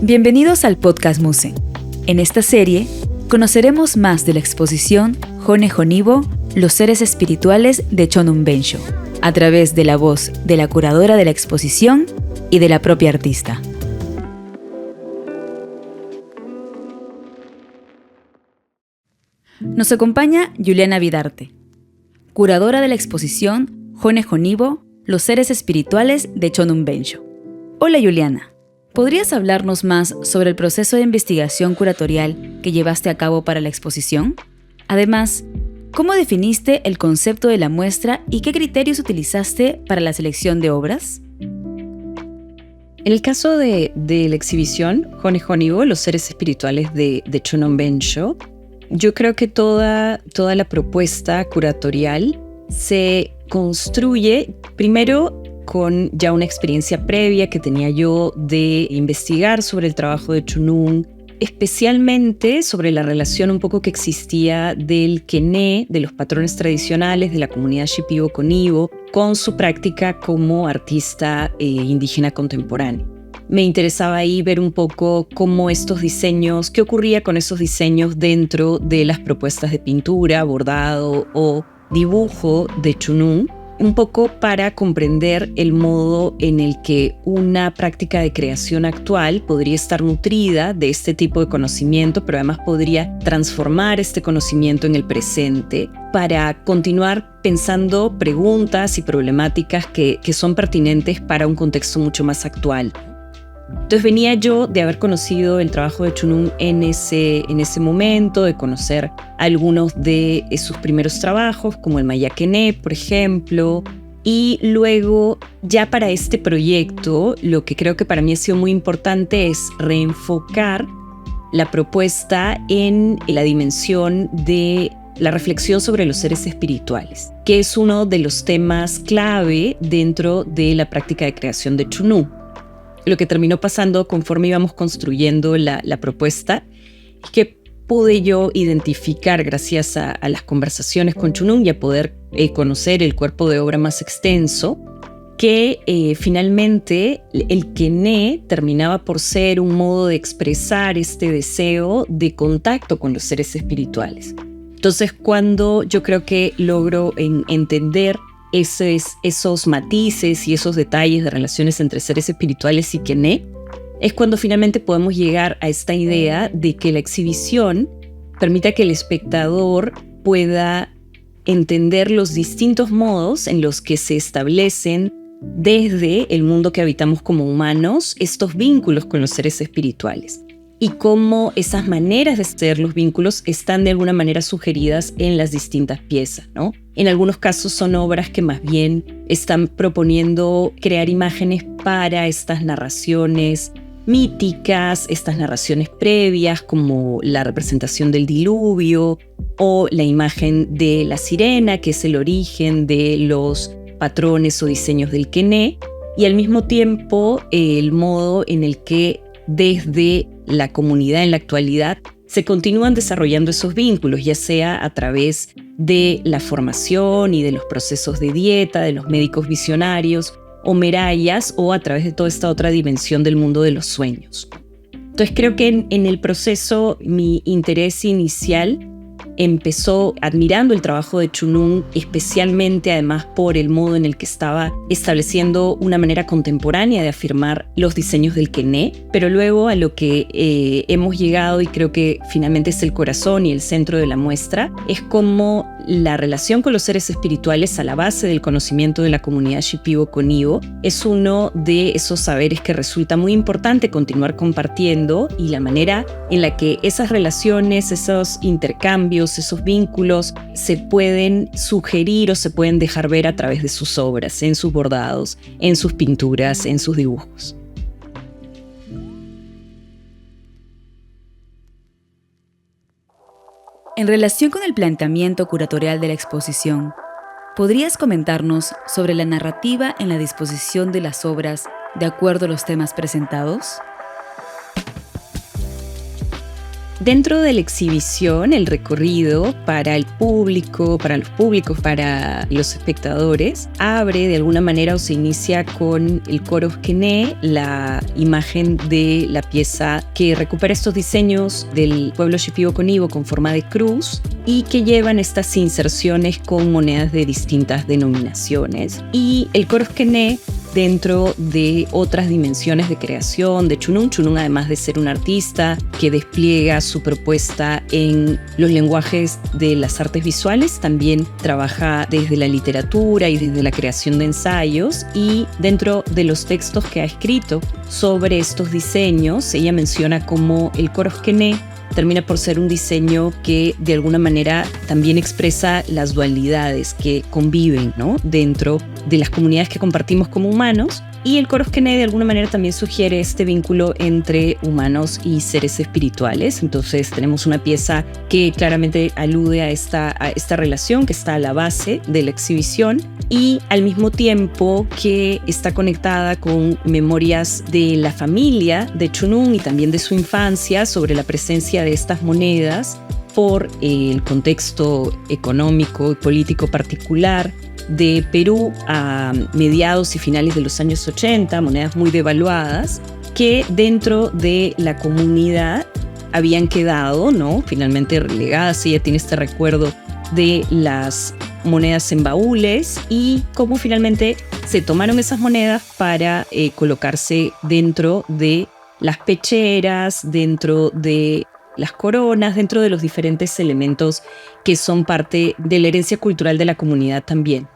Bienvenidos al podcast Muse. En esta serie conoceremos más de la exposición Hone Honibo, los seres espirituales de Chonun Bensho, a través de la voz de la curadora de la exposición y de la propia artista. Nos acompaña Juliana Vidarte, curadora de la exposición Hone Honibo, los seres espirituales de Chonun Bensho. Hola Juliana, ¿podrías hablarnos más sobre el proceso de investigación curatorial que llevaste a cabo para la exposición? Además, ¿cómo definiste el concepto de la muestra y qué criterios utilizaste para la selección de obras? En el caso de la exhibición Hone Honibo, los seres espirituales de Chonun Bensho, yo creo que toda la propuesta curatorial se construye primero con ya una experiencia previa que tenía yo de investigar sobre el trabajo de Chonun, especialmente sobre la relación un poco que existía del quené, de los patrones tradicionales de la comunidad Shipibo con Ibo, con su práctica como artista indígena contemporánea. Me interesaba ahí ver un poco cómo estos diseños, qué ocurría con esos diseños dentro de las propuestas de pintura, bordado o dibujo de Chonun, un poco para comprender el modo en el que una práctica de creación actual podría estar nutrida de este tipo de conocimiento, pero además podría transformar este conocimiento en el presente para continuar pensando preguntas y problemáticas que son pertinentes para un contexto mucho más actual. Entonces venía yo de haber conocido el trabajo de Chonun en ese momento, de conocer algunos de sus primeros trabajos, como el Maya Quené, por ejemplo. Y luego, ya para este proyecto, lo que creo que para mí ha sido muy importante es reenfocar la propuesta en la dimensión de la reflexión sobre los seres espirituales, que es uno de los temas clave dentro de la práctica de creación de Chonun. Lo que terminó pasando conforme íbamos construyendo la propuesta es que pude yo identificar, gracias a las conversaciones con Chonun y a poder conocer el cuerpo de obra más extenso, que finalmente el quené terminaba por ser un modo de expresar este deseo de contacto con los seres espirituales. Entonces, cuando yo creo que logro entender esos matices y esos detalles de relaciones entre seres espirituales y quené, es cuando finalmente podemos llegar a esta idea de que la exhibición permita que el espectador pueda entender los distintos modos en los que se establecen desde el mundo que habitamos como humanos estos vínculos con los seres espirituales y cómo esas maneras de hacer los vínculos están de alguna manera sugeridas en las distintas piezas, ¿no? En algunos casos son obras que más bien están proponiendo crear imágenes para estas narraciones míticas, estas narraciones previas, como la representación del diluvio o la imagen de la sirena, que es el origen de los patrones o diseños del quené, y al mismo tiempo el modo en el que desde la comunidad en la actualidad se continúan desarrollando esos vínculos, ya sea a través de la formación y de los procesos de dieta, de los médicos visionarios o merayas, o a través de toda esta otra dimensión del mundo de los sueños. Entonces creo que en el proceso mi interés inicial empezó admirando el trabajo de Chonun, especialmente además por el modo en el que estaba estableciendo una manera contemporánea de afirmar los diseños del quené, pero luego a lo que hemos llegado, y creo que finalmente es el corazón y el centro de la muestra, es cómo la relación con los seres espirituales a la base del conocimiento de la comunidad Shipibo con Ibo es uno de esos saberes que resulta muy importante continuar compartiendo, y la manera en la que esas relaciones, esos intercambios, esos vínculos se pueden sugerir o se pueden dejar ver a través de sus obras, en sus bordados, en sus pinturas, en sus dibujos. En relación con el planteamiento curatorial de la exposición, ¿podrías comentarnos sobre la narrativa en la disposición de las obras de acuerdo a los temas presentados? Dentro de la exhibición, el recorrido para el público, para los públicos, para los espectadores, abre de alguna manera o se inicia con el Coros Quené, la imagen de la pieza que recupera estos diseños del pueblo Shipibo-Conibo con forma de cruz y que llevan estas inserciones con monedas de distintas denominaciones. Y el Coros Quené, dentro de otras dimensiones de creación de Chunung. Chunung, además de ser un artista que despliega su propuesta en los lenguajes de las artes visuales, también trabaja desde la literatura y desde la creación de ensayos, y dentro de los textos que ha escrito sobre estos diseños, ella menciona como el Coros Quené termina por ser un diseño que de alguna manera también expresa las dualidades que conviven, ¿no?, dentro de las comunidades que compartimos como humanos. Y el Coros Quené de alguna manera también sugiere este vínculo entre humanos y seres espirituales. Entonces tenemos una pieza que claramente alude a esta relación que está a la base de la exhibición, y al mismo tiempo que está conectada con memorias de la familia de Chunung y también de su infancia sobre la presencia de estas monedas por el contexto económico y político particular de Perú a mediados y finales de los años 80, monedas muy devaluadas que dentro de la comunidad habían quedado, ¿no?, finalmente relegadas. Ella tiene este recuerdo de las monedas en baúles y cómo finalmente se tomaron esas monedas para colocarse dentro de las pecheras, dentro de las coronas, dentro de los diferentes elementos que son parte de la herencia cultural de la comunidad también.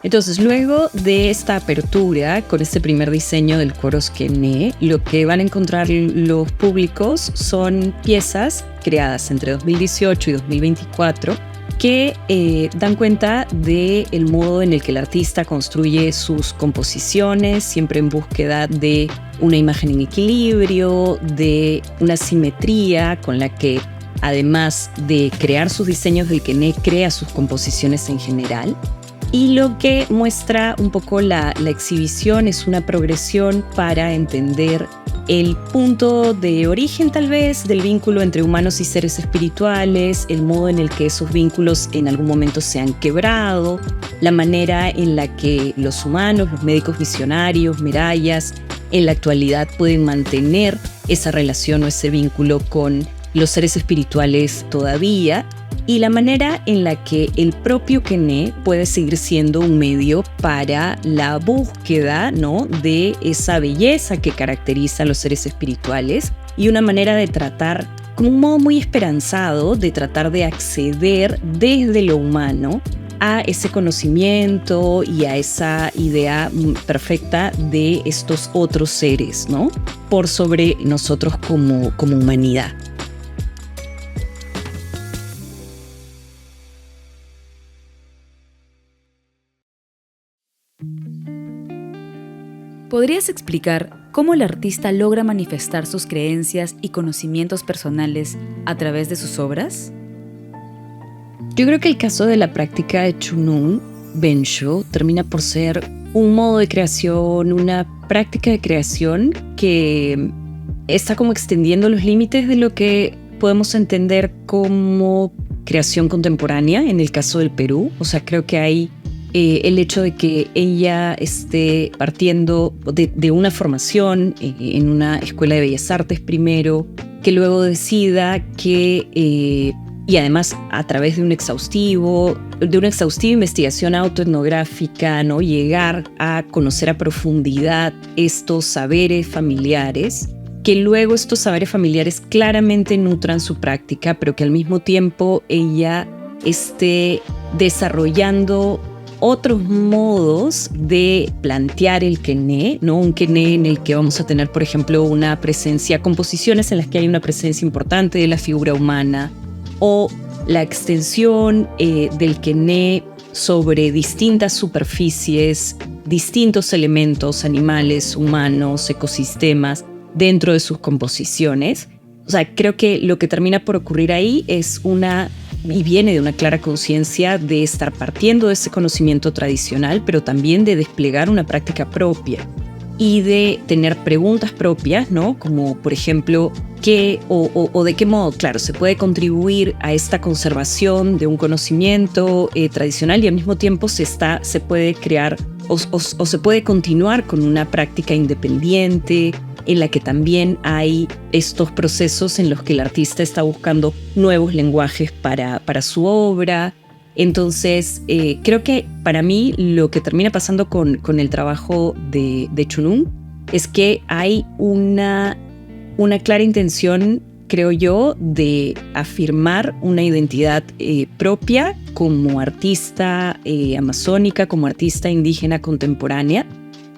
Entonces, luego de esta apertura con este primer diseño del Coros Quené, lo que van a encontrar los públicos son piezas creadas entre 2018 y 2024 que dan cuenta del modo en el que el artista construye sus composiciones, siempre en búsqueda de una imagen en equilibrio, de una simetría con la que, además de crear sus diseños del Quené, crea sus composiciones en general. Y lo que muestra un poco la exhibición es una progresión para entender el punto de origen, tal vez, del vínculo entre humanos y seres espirituales, el modo en el que esos vínculos en algún momento se han quebrado, la manera en la que los humanos, los médicos visionarios, merayas, en la actualidad pueden mantener esa relación o ese vínculo con los seres espirituales todavía, y la manera en la que el propio Quené puede seguir siendo un medio para la búsqueda, ¿no?, de esa belleza que caracteriza a los seres espirituales, y una manera de tratar, como un modo muy esperanzado, de tratar de acceder desde lo humano a ese conocimiento y a esa idea perfecta de estos otros seres, ¿no?, por sobre nosotros como humanidad. ¿Podrías explicar cómo el artista logra manifestar sus creencias y conocimientos personales a través de sus obras? Yo creo que el caso de la práctica de Chunung Bensho termina por ser un modo de creación, una práctica de creación que está como extendiendo los límites de lo que podemos entender como creación contemporánea en el caso del Perú. O sea, creo que hay el hecho de que ella esté partiendo de una formación en una escuela de bellas artes primero, que luego decida que, y además a través de una exhaustiva investigación autoetnográfica, ¿no?, llegar a conocer a profundidad estos saberes familiares, que luego estos saberes familiares claramente nutran su práctica, pero que al mismo tiempo ella esté desarrollando otros modos de plantear el Quené, ¿no? Un Quené en el que vamos a tener, por ejemplo, una presencia, composiciones en las que hay una presencia importante de la figura humana, o la extensión del Quené sobre distintas superficies, distintos elementos, animales, humanos, ecosistemas, dentro de sus composiciones. O sea, creo que lo que termina por ocurrir ahí es y viene de una clara conciencia de estar partiendo de ese conocimiento tradicional, pero también de desplegar una práctica propia y de tener preguntas propias, ¿no? Como, por ejemplo, o de qué modo, claro, se puede contribuir a esta conservación de un conocimiento tradicional y al mismo tiempo se puede crear o se puede continuar con una práctica independiente en la que también hay estos procesos en los que el artista está buscando nuevos lenguajes para su obra. Entonces, creo que para mí lo que termina pasando con el trabajo de Chunung es que hay una clara intención, creo yo, de afirmar una identidad propia como artista amazónica, como artista indígena contemporánea,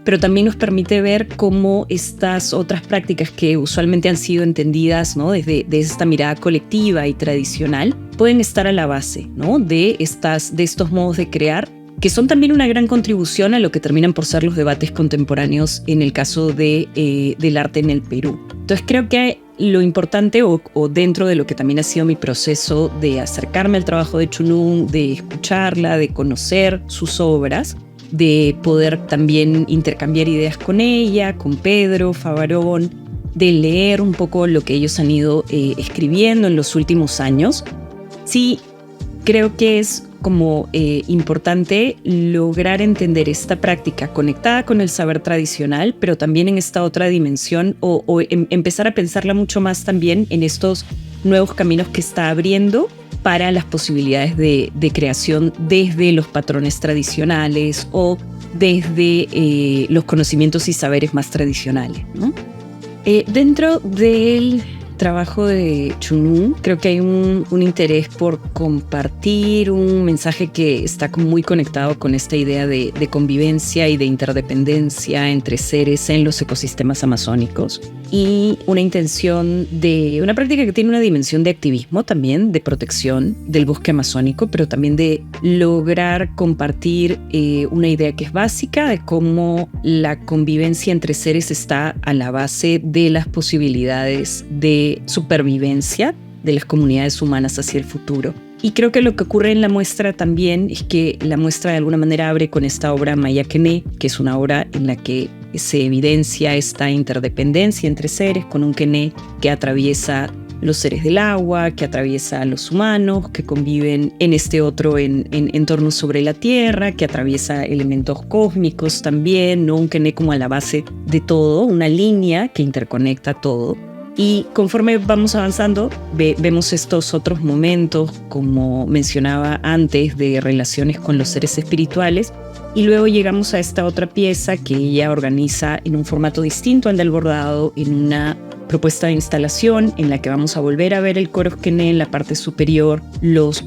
pero también nos permite ver cómo estas otras prácticas que usualmente han sido entendidas, ¿no?, desde esta mirada colectiva y tradicional, pueden estar a la base, ¿no?, de estos modos de crear, que son también una gran contribución a lo que terminan por ser los debates contemporáneos en el caso del arte en el Perú. Entonces creo que lo importante, o dentro de lo que también ha sido mi proceso de acercarme al trabajo de Chunung, de escucharla, de conocer sus obras, de poder también intercambiar ideas con ella, con Pedro Favarón, de leer un poco lo que ellos han ido escribiendo en los últimos años. Sí, creo que es como importante lograr entender esta práctica conectada con el saber tradicional, pero también en esta otra dimensión, o empezar a pensarla mucho más también en estos nuevos caminos que está abriendo para las posibilidades de creación desde los patrones tradicionales o desde los conocimientos y saberes más tradicionales, ¿no? Dentro del trabajo de Chunung, creo que hay un interés por compartir un mensaje que está muy conectado con esta idea de convivencia y de interdependencia entre seres en los ecosistemas amazónicos, y una intención de una práctica que tiene una dimensión de activismo también, de protección del bosque amazónico, pero también de lograr compartir una idea que es básica de cómo la convivencia entre seres está a la base de las posibilidades de supervivencia de las comunidades humanas hacia el futuro. Y creo que lo que ocurre en la muestra también es que la muestra de alguna manera abre con esta obra Maya Quené, que es una obra en la que se evidencia esta interdependencia entre seres, con un quené que atraviesa los seres del agua, que atraviesa a los humanos, que conviven en este otro entorno sobre la Tierra, que atraviesa elementos cósmicos también, ¿no? Un quené como a la base de todo, una línea que interconecta todo. Y conforme vamos avanzando, vemos estos otros momentos, como mencionaba antes, de relaciones con los seres espirituales, y luego llegamos a esta otra pieza que ella organiza en un formato distinto al del bordado, en una propuesta de instalación en la que vamos a volver a ver el coro quené en la parte superior,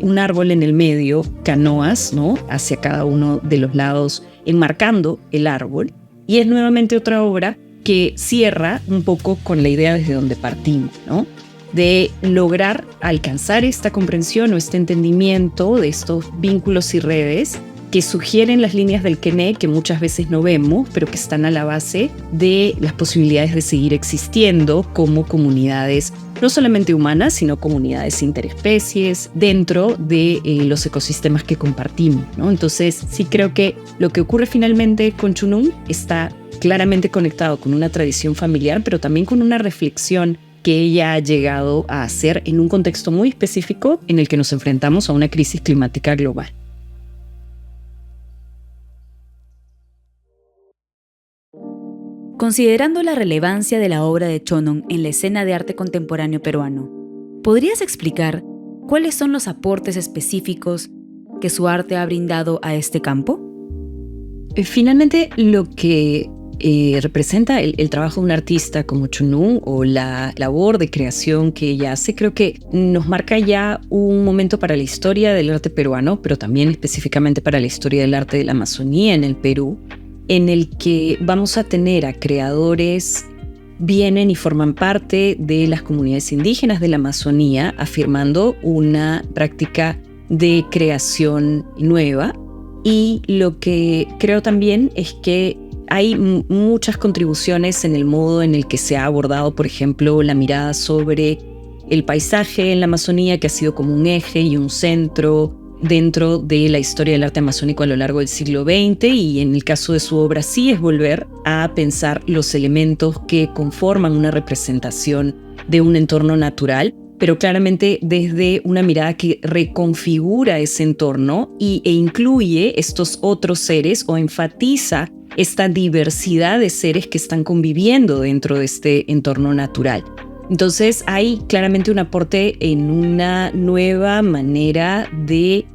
un árbol en el medio, canoas, ¿no?, hacia cada uno de los lados, enmarcando el árbol, y es nuevamente otra obra que cierra un poco con la idea desde donde partimos, ¿no?, de lograr alcanzar esta comprensión o este entendimiento de estos vínculos y redes que sugieren las líneas del quené que muchas veces no vemos, pero que están a la base de las posibilidades de seguir existiendo como comunidades, no solamente humanas, sino comunidades interespecies dentro de los ecosistemas que compartimos, ¿no? Entonces, sí creo que lo que ocurre finalmente con Chunung está claramente conectado con una tradición familiar, pero también con una reflexión que ella ha llegado a hacer en un contexto muy específico en el que nos enfrentamos a una crisis climática global. Considerando la relevancia de la obra de Chunung en la escena de arte contemporáneo peruano, ¿podrías explicar cuáles son los aportes específicos que su arte ha brindado a este campo? Finalmente, lo que representa el trabajo de un artista como Chunung, o la labor de creación que ella hace, creo que nos marca ya un momento para la historia del arte peruano, pero también específicamente para la historia del arte de la Amazonía en el Perú, en el que vamos a tener a creadores vienen y forman parte de las comunidades indígenas de la Amazonía, afirmando una práctica de creación nueva. Y lo que creo también es que hay muchas contribuciones en el modo en el que se ha abordado, por ejemplo, la mirada sobre el paisaje en la Amazonía, que ha sido como un eje y un centro dentro de la historia del arte amazónico a lo largo del siglo XX, y en el caso de su obra sí es volver a pensar los elementos que conforman una representación de un entorno natural, pero claramente desde una mirada que reconfigura ese entorno e incluye estos otros seres o enfatiza esta diversidad de seres que están conviviendo dentro de este entorno natural. Entonces hay claramente un aporte en una nueva manera de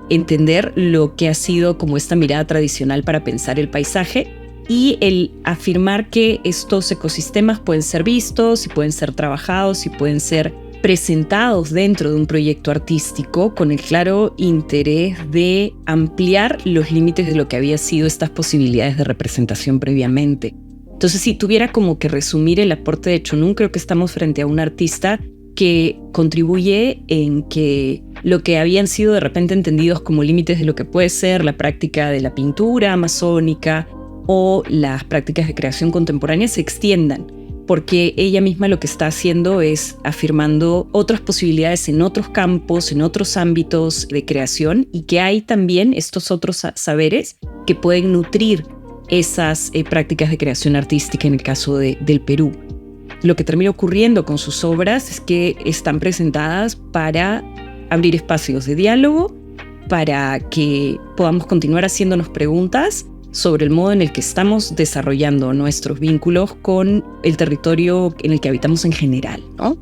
entender lo que ha sido como esta mirada tradicional para pensar el paisaje, y el afirmar que estos ecosistemas pueden ser vistos y pueden ser trabajados y pueden ser presentados dentro de un proyecto artístico con el claro interés de ampliar los límites de lo que había sido estas posibilidades de representación previamente. Entonces, si tuviera como que resumir el aporte de Chonun, creo que estamos frente a un artista que contribuye en que lo que habían sido de repente entendidos como límites de lo que puede ser la práctica de la pintura amazónica o las prácticas de creación contemporánea se extiendan, porque ella misma lo que está haciendo es afirmando otras posibilidades en otros campos, en otros ámbitos de creación, y que hay también estos otros saberes que pueden nutrir esas prácticas de creación artística en el caso del Perú. Lo que termina ocurriendo con sus obras es que están presentadas para abrir espacios de diálogo, para que podamos continuar haciéndonos preguntas sobre el modo en el que estamos desarrollando nuestros vínculos con el territorio en el que habitamos en general, ¿no?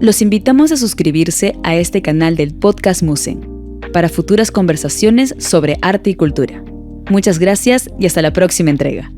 Los invitamos a suscribirse a este canal del Podcast Musen para futuras conversaciones sobre arte y cultura. Muchas gracias y hasta la próxima entrega.